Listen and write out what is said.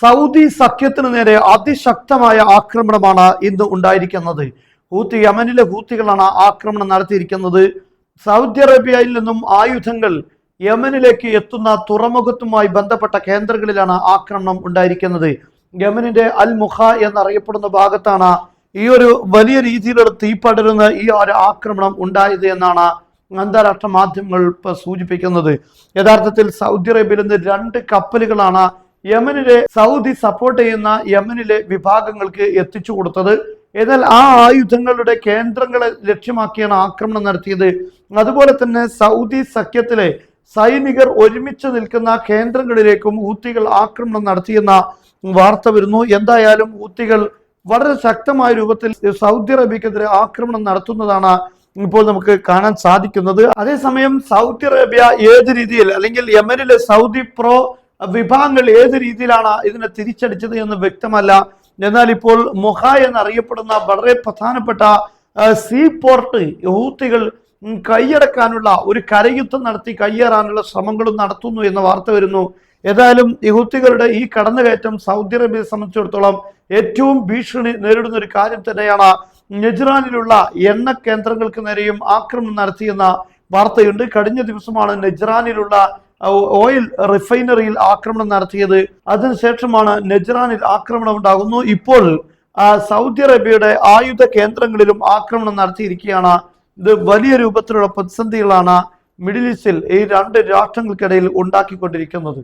Saudi സഖ്യത്തിനു നേരെ അതിശക്തമായ ആക്രമണമാണ് ഇന്ന് ഉണ്ടായിരിക്കുന്നത്. യമനിലെ ഹൂത്തികളാണ് ആക്രമണം നടത്തിയിരിക്കുന്നത്. സൗദി അറേബ്യയിൽ നിന്നും ആയുധങ്ങൾ യമനിലേക്ക് എത്തുന്ന തുറമുഖത്തുമായി ബന്ധപ്പെട്ട കേന്ദ്രങ്ങളിലാണ് ആക്രമണം ഉണ്ടായിരിക്കുന്നത്. യമനിന്റെ അൽ മുഖ എന്നറിയപ്പെടുന്ന ഭാഗത്താണ് ഈ ഒരു വലിയ രീതിയിലുള്ള തീപ്പടരുന്ന ഈ ഒരു ആക്രമണം ഉണ്ടായത് എന്നാണ് അന്താരാഷ്ട്ര മാധ്യമങ്ങൾ സൂചിപ്പിക്കുന്നത്. യഥാർത്ഥത്തിൽ സൗദി അറേബ്യയിൽ നിന്ന് 2 കപ്പലുകളാണ് യമനിലെ സൗദി സപ്പോർട്ട് ചെയ്യുന്ന യമനിലെ വിഭാഗങ്ങൾക്ക് എത്തിച്ചു കൊടുത്തത്. എന്നാൽ ആ ആയുധങ്ങളുടെ കേന്ദ്രങ്ങളെ ലക്ഷ്യമാക്കിയാണ് ആക്രമണം നടത്തിയത്. അതുപോലെ തന്നെ സൗദി സഖ്യത്തിലെ സൈനികർ ഒരുമിച്ച് നിൽക്കുന്ന കേന്ദ്രങ്ങളിലേക്കും ഹൂത്തികൾ ആക്രമണം നടത്തിയെന്ന വാർത്ത വരുന്നു. എന്തായാലും ഹൂത്തികൾ വളരെ ശക്തമായ രൂപത്തിൽ സൗദി അറേബ്യക്കെതിരെ ആക്രമണം നടത്തുന്നതാണ് ഇപ്പോൾ നമുക്ക് കാണാൻ സാധിക്കുന്നത്. അതേസമയം സൗദി അറേബ്യ ഏത് രീതിയിൽ, അല്ലെങ്കിൽ യമനിലെ സൗദി പ്രോ വിഭാഗങ്ങൾ ഏത് രീതിയിലാണ് ഇതിനെ തിരിച്ചടിച്ചത് എന്ന് വ്യക്തമല്ല. എന്നാൽ ഇപ്പോൾ മുഹ എന്നറിയപ്പെടുന്ന വളരെ പ്രധാനപ്പെട്ട സീ പോർട്ട് ഹൂത്തികൾ കൈയടക്കാനുള്ള ഒരു കരയുദ്ധം നടത്തി കയ്യേറാനുള്ള ശ്രമങ്ങളും നടത്തുന്നു എന്ന വാർത്ത വരുന്നു. ഏതായാലും ഹൂത്തികളുടെ ഈ കടന്നുകയറ്റം സൗദി അറേബ്യയെ സംബന്ധിച്ചിടത്തോളം ഏറ്റവും ഭീഷണി നേരിടുന്ന ഒരു കാര്യം തന്നെയാണ്. നെജ്റാനിലുള്ള എണ്ണ കേന്ദ്രങ്ങൾക്ക് നേരെയും ആക്രമണം നടത്തിയെന്ന വാർത്തയുണ്ട്. കഴിഞ്ഞ ദിവസമാണ് നെജ്റാനിലുള്ള ഓയിൽ റിഫൈനറിയിൽ ആക്രമണം നടത്തിയത്. അതിനുശേഷമാണ് നെജ്റാനിൽ ആക്രമണം ഉണ്ടാകുന്നു. ഇപ്പോൾ സൗദി അറേബ്യയുടെ ആയുധ കേന്ദ്രങ്ങളിലും ആക്രമണം നടത്തിയിരിക്കുകയാണ്. ഇത് വലിയ രൂപത്തിലുള്ള പ്രതിസന്ധികളാണ് മിഡിൽ ഈസ്റ്റിൽ ഈ 2 രാഷ്ട്രങ്ങൾക്കിടയിൽ ഉണ്ടാക്കിക്കൊണ്ടിരിക്കുന്നത്.